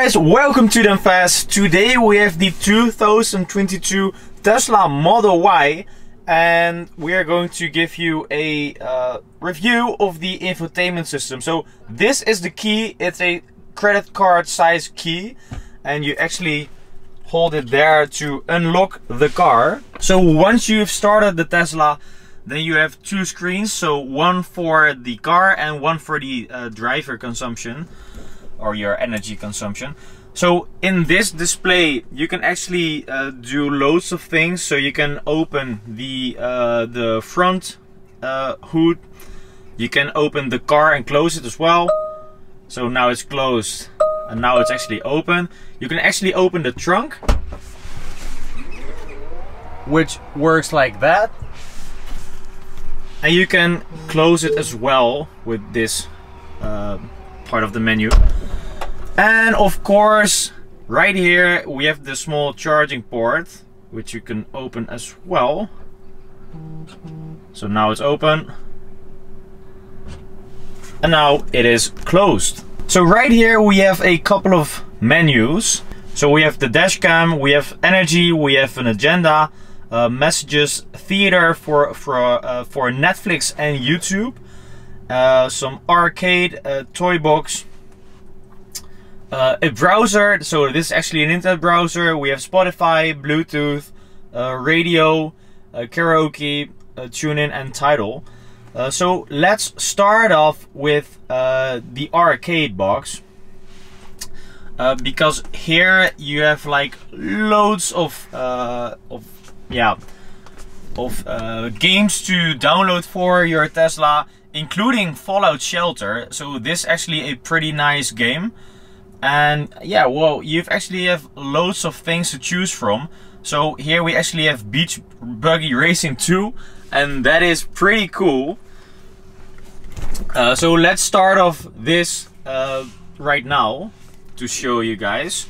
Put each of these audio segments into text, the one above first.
guys, welcome to Them Fast. Today we have the 2022 Tesla Model Y and we are going to give you a review of the infotainment system. So this is the key. It's a credit card size key and you actually hold it there to unlock the car. So once you've started the Tesla, then you have two screens, so one for the car and one for the driver consumption or your energy consumption. So in this display you can actually do loads of things. So you can open the front hood, you can open the car and close it as well. So now it's closed and now it's actually open. You can actually open the trunk, which works like that, and you can close it as well with this part of the menu. And of course right here we have the small charging port, which you can open as well. So now it's open and now it is closed. So right here we have a couple of menus. So we have the dash cam, we have energy, we have an agenda, messages, theater for Netflix and YouTube, some arcade, toy box, a browser. So this is actually an internet browser. We have Spotify, Bluetooth, radio, karaoke, tune-in and title. So let's start off with the arcade box, because here you have like loads of games to download for your Tesla, including Fallout Shelter. So this is actually a pretty nice game. And yeah, well, you actually have loads of things to choose from. So here we actually have Buggy Racing 2, and that is pretty cool. So let's start off this right now to show you guys.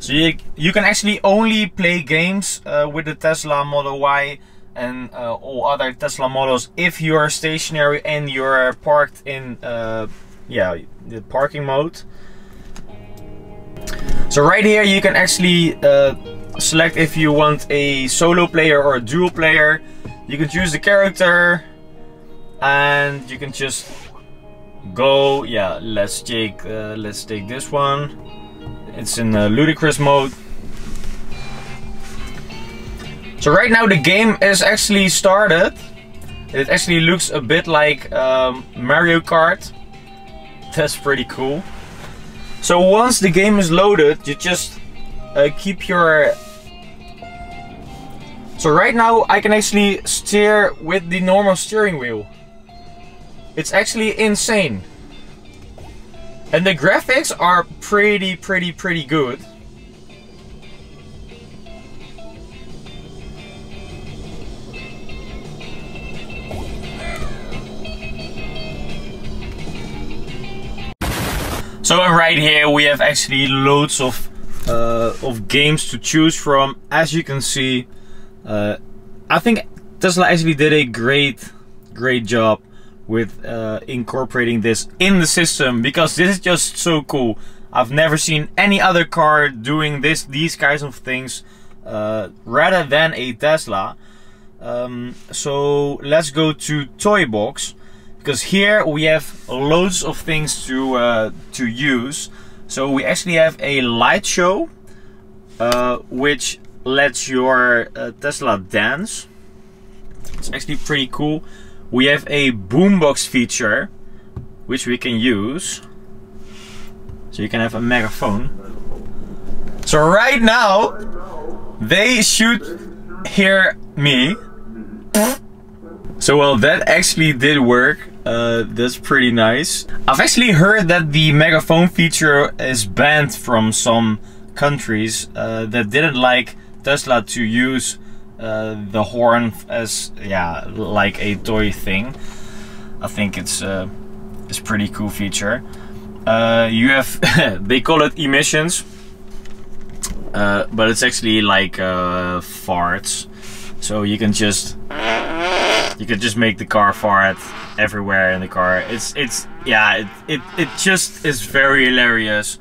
So you can actually only play games with the Tesla Model Y and all other Tesla models if you are stationary and you're parked in the parking mode. So right here you can actually select if you want a solo player or a dual player. You can choose the character and you can just go. Yeah, let's take this one. It's in ludicrous mode. So right now the game is actually started. It actually looks a bit like Mario Kart. That's pretty cool. So once the game is loaded, you just keep your... So right now I can actually steer with the normal steering wheel. It's actually insane. And the graphics are pretty good. So right here we have actually loads of games to choose from. As you can see, I think Tesla actually did a great job with incorporating this in the system, because this is just so cool. I've never seen any other car doing these kinds of things rather than a Tesla. So let's go to Toy Box, because here we have loads of things to use. So we actually have a light show, which lets your Tesla dance. It's actually pretty cool. We have a boombox feature, which we can use. So you can have a megaphone. So right now, they should hear me. So well, that actually did work. That's pretty nice. I've actually heard that the megaphone feature is banned from some countries that didn't like Tesla to use the horn as like a toy thing. I think it's a pretty cool feature. You have they call it emissions, but it's actually like farts. So you can just make the car fart everywhere in the car. It just is very hilarious.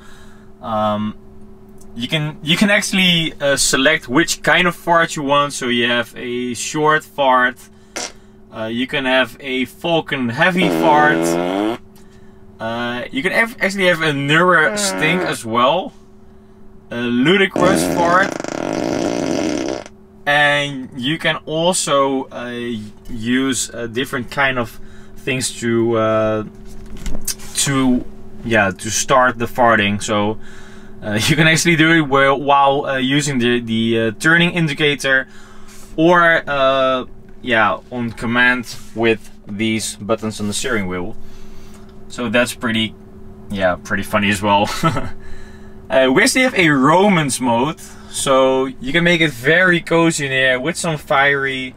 You can actually select which kind of fart you want. So you have a short fart, you can have a Falcon heavy fart, you can actually have a newer stink as well, a ludicrous fart, and you can also use different kind of things to start the farting. So you can actually do it while using the turning indicator, or on command with these buttons on the steering wheel. So that's pretty funny as well. We actually have a romance mode, so you can make it very cozy in here with some fiery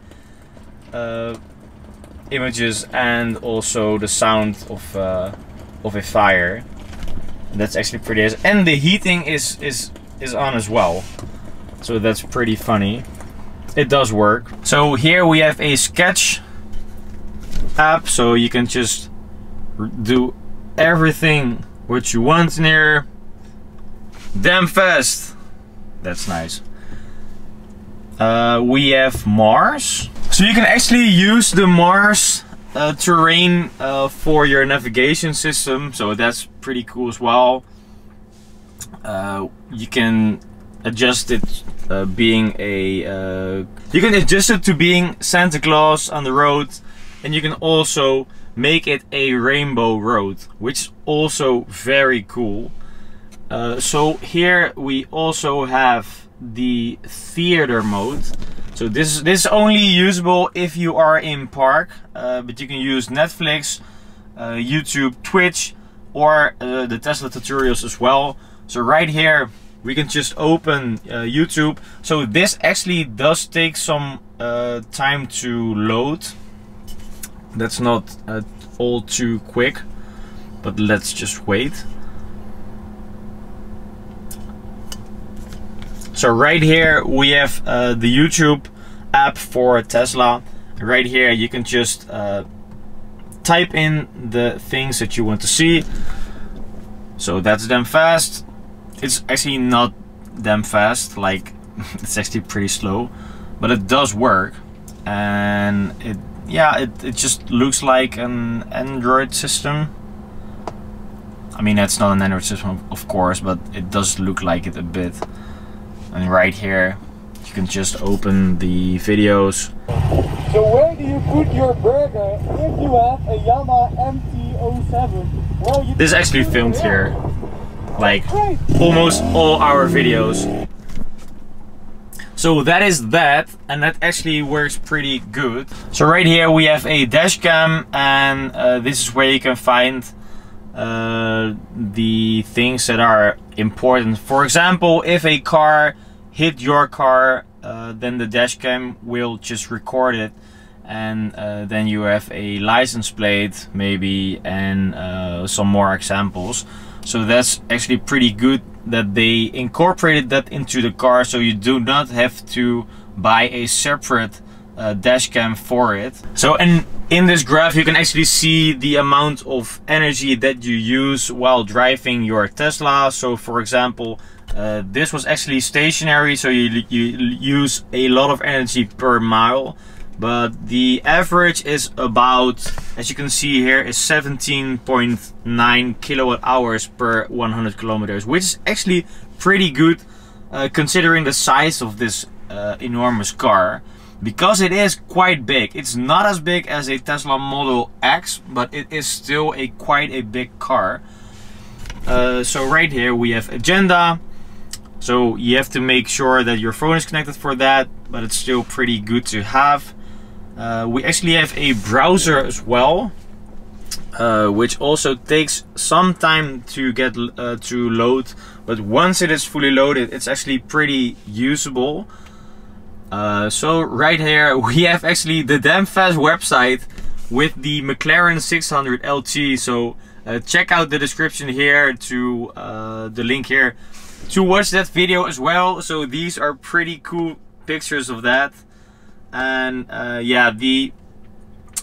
images and also the sound of a fire. That's actually pretty nice. And the heating is on as well, so that's pretty funny. It does work. So here we have a sketch app, so you can just do everything what you want in here. Damn fast. That's nice. We have Mars, so you can actually use the Mars terrain for your navigation system, so that's pretty cool as well. You can adjust it being a you can adjust it to being Santa Claus on the road, and you can also make it a rainbow road, which is also very cool. So here we also have the theater mode. So this is only usable if you are in park, but you can use Netflix, YouTube, Twitch, or the Tesla tutorials as well. So right here we can just open YouTube. So this actually does take some time to load. That's not all too quick, but let's just wait. So right here we have the YouTube app for Tesla. Right here you can just type in the things that you want to see. So that's damn fast. It's actually not damn fast, like it's actually pretty slow, but it does work. And it just looks like an Android system. I mean, that's not an Android system, of course, but it does look like it a bit. And right here you can just open the videos. So where do you put your burger if you have a Yamaha MT-07? Well, this is actually filmed here, like almost all our videos. So that is that, and that actually works pretty good. So right here we have a dash cam, and this is where you can find the things that are important. For example, if a car hit your car, then the dash cam will just record it, and then you have a license plate maybe, and some more examples. So that's actually pretty good that they incorporated that into the car, so you do not have to buy a separate dash cam for it. So in this graph you can actually see the amount of energy that you use while driving your Tesla. So for example, this was actually stationary, so you use a lot of energy per mile, but the average is about, as you can see here, is 17.9 kilowatt hours per 100 kilometers, which is actually pretty good considering the size of this enormous car, because it is quite big. It's not as big as a Tesla Model X, but it is still quite a big car. So right here we have agenda. So you have to make sure that your phone is connected for that, but it's still pretty good to have. We actually have a browser as well, which also takes some time to get to load, but once it is fully loaded, it's actually pretty usable. So right here we have actually the damn fast website with the McLaren 600 LT. So check out the description here to the link here to watch that video as well. So these are pretty cool pictures of that. And yeah,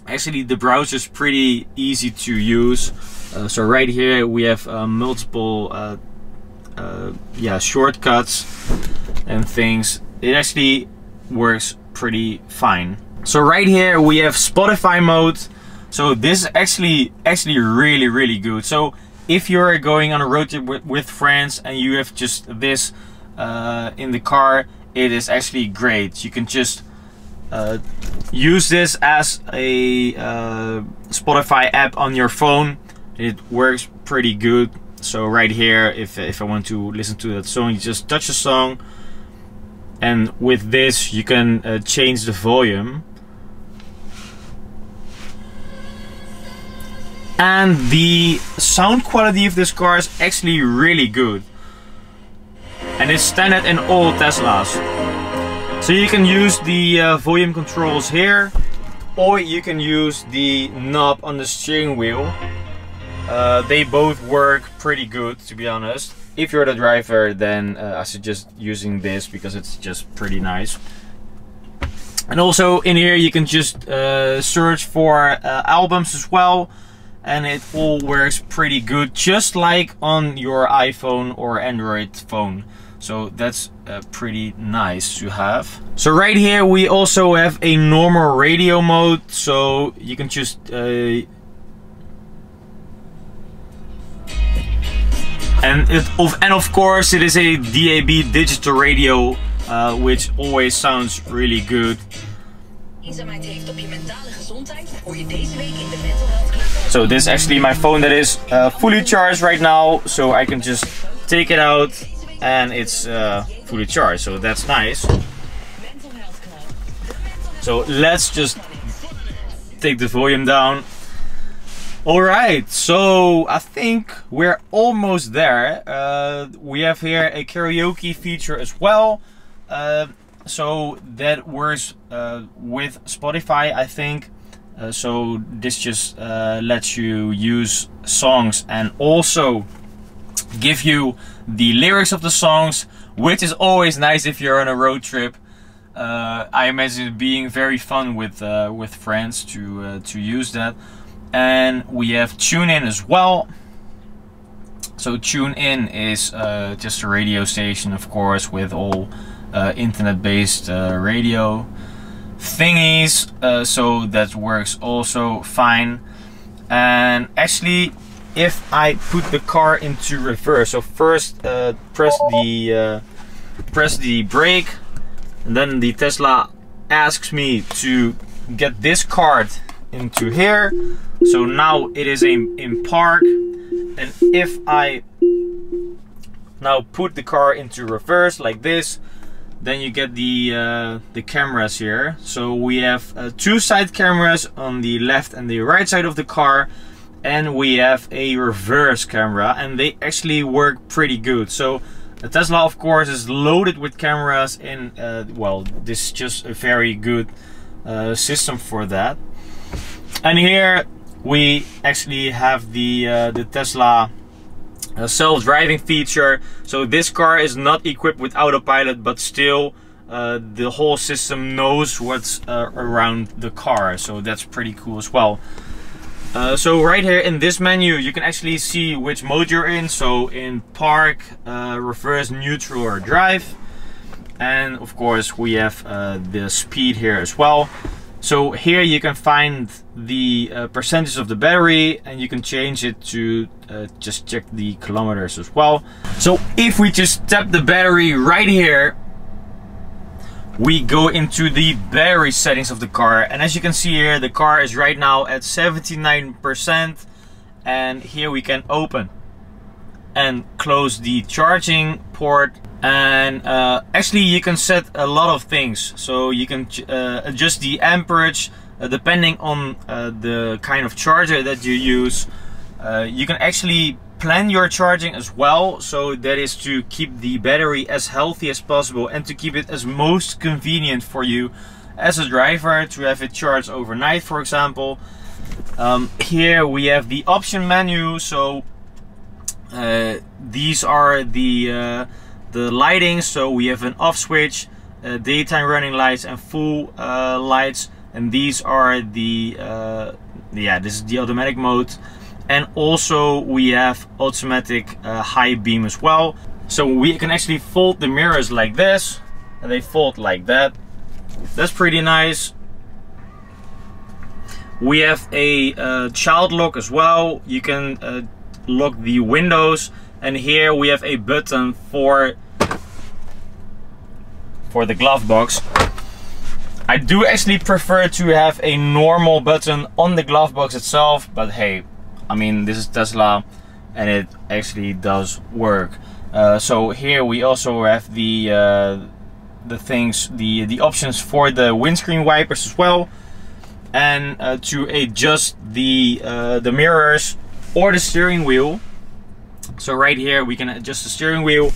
actually the browser is pretty easy to use. So right here we have multiple yeah, shortcuts and things, it actually works pretty fine. So right here we have Spotify mode. So this is actually really good. So if you're going on a road trip with friends and you have just this in the car, it is actually great. You can just use this as a Spotify app on your phone. It works pretty good. So right here, if I want to listen to that song, you just touch the song, and with this you can change the volume. And the sound quality of this car is actually really good, and it's standard in all Teslas. So you can use the volume controls here, or you can use the knob on the steering wheel. They both work pretty good, to be honest. If you're the driver, then I suggest using this because it's just pretty nice. And also in here you can just search for albums as well, and it all works pretty good, just like on your iPhone or Android phone. So that's pretty nice to have. So right here we also have a normal radio mode, so you can just and of course it is a DAB digital radio, which always sounds really good. So this is actually my phone that is fully charged right now, so I can just take it out and it's fully charged, so that's nice. So let's just take the volume down. Alright, so I think we're almost there. We have here a karaoke feature as well. So that works with Spotify, I think. So this just lets you use songs and also give you the lyrics of the songs, which is always nice if you're on a road trip. I imagine it being very fun with friends to use that. And we have tune in as well. So tune in is just a radio station, of course, with all internet-based radio thingies. So that works also fine. And actually, if I put the car into reverse, so first press the brake, and then the Tesla asks me to get this card into here. So now it is in park, and if I now put the car into reverse like this, then you get the cameras here. So we have two side cameras on the left and the right side of the car, and we have a reverse camera, and they actually work pretty good. So the Tesla, of course, is loaded with cameras, and well, this is just a very good system for that. And here we actually have the Tesla self-driving feature. So this car is not equipped with autopilot, but still the whole system knows what's around the car. So that's pretty cool as well. So right here in this menu you can actually see which mode you're in. So in park, reverse, neutral, or drive. And of course we have the speed here as well. So here you can find the percentage of the battery, and you can change it to just check the kilometers as well. So if we just tap the battery right here, we go into the battery settings of the car, and as you can see here, the car is right now at 79%, and here we can open and close the charging port. And actually you can set a lot of things. So you can adjust the amperage depending on the kind of charger that you use. You can actually plan your charging as well. So that is to keep the battery as healthy as possible and to keep it as most convenient for you as a driver to have it charged overnight, for example. Here we have the option menu. So these are the lighting. So we have an off switch, daytime running lights, and full lights, and these are the yeah, this is the automatic mode. And also we have automatic high beam as well. So we can actually fold the mirrors like this, and they fold like that. That's pretty nice. We have a child lock as well. You can lock the windows, and here we have a button for the glove box. I do actually prefer to have a normal button on the glove box itself, but hey, I mean, this is Tesla and it actually does work. So here we also have the things, the options for the windscreen wipers as well, and to adjust the mirrors or the steering wheel. So right here we can adjust the steering wheel,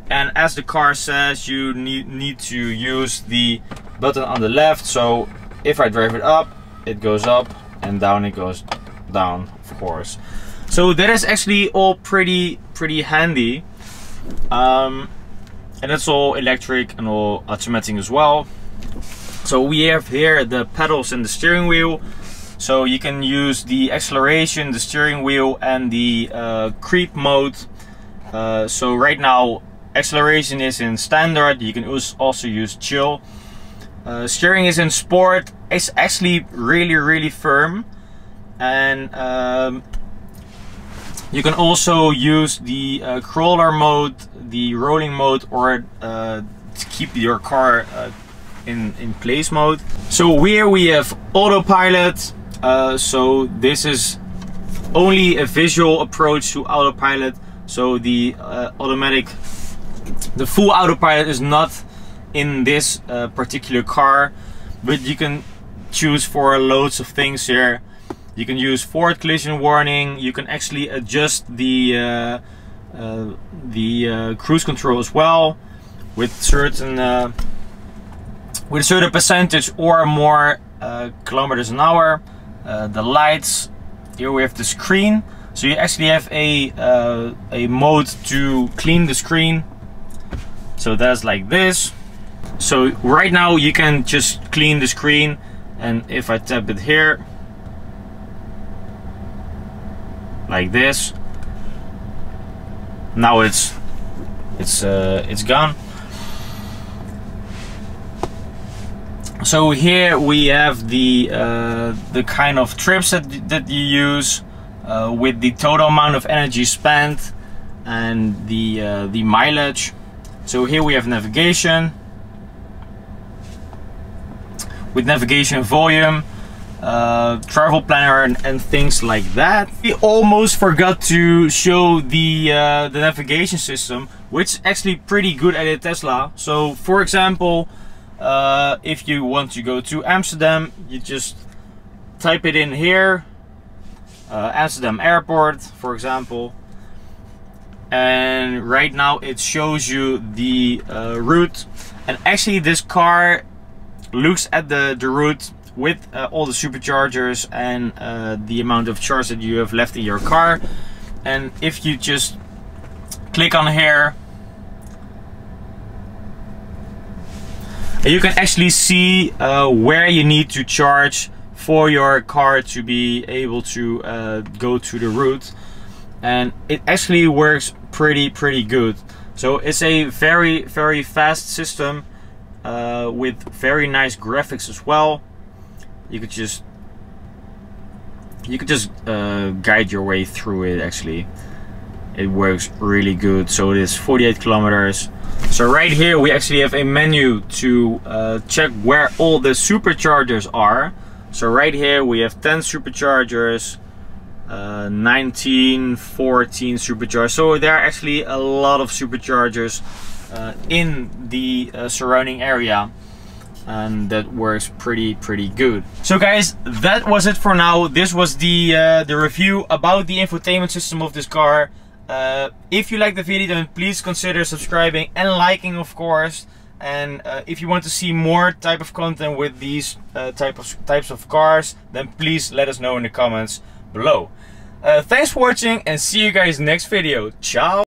and as the car says, you need to use the button on the left. So if I drive it up, it goes up, and down it goes down, of course. So that is actually all pretty handy, and it's all electric and all automatic as well. So we have here the pedals and the steering wheel, so you can use the acceleration, the steering wheel, and the creep mode. So right now acceleration is in standard. You can also use chill. Steering is in sport. It's actually really firm, and you can also use the crawler mode, the rolling mode, or to keep your car in place mode. So here we have autopilot. So this is only a visual approach to autopilot. So the full autopilot is not in this particular car, but you can choose for loads of things here. You can use forward collision warning. You can actually adjust the cruise control as well with a certain percentage or more kilometers an hour. The lights, here we have the screen, so you actually have a mode to clean the screen. So that's like this. So right now you can just clean the screen, and if I tap it here like this, now it's gone. So here we have the kind of trips that you use with the total amount of energy spent and the mileage. So here we have navigation with navigation volume, travel planner, and things like that. We almost forgot to show the navigation system, which is actually pretty good at a Tesla. So for example, if you want to go to Amsterdam, you just type it in here, Amsterdam Airport, for example, and right now it shows you the route. And actually this car looks at the route with all the superchargers and the amount of charge that you have left in your car. And if you just click on here, you can actually see where you need to charge for your car to be able to go to the route, and it actually works pretty good. So it's a very fast system with very nice graphics as well. You could just guide your way through it. Actually, it works really good. So it is 48 kilometers. So right here we actually have a menu to check where all the superchargers are. So right here we have 10 superchargers, 19, 14 superchargers. So there are actually a lot of superchargers in the surrounding area, and that works pretty good. So guys, that was it for now. This was the review about the infotainment system of this car. If you like the video, then please consider subscribing and liking, of course. And if you want to see more type of content with these types of cars, then please let us know in the comments below. Thanks for watching, and see you guys next video. Ciao.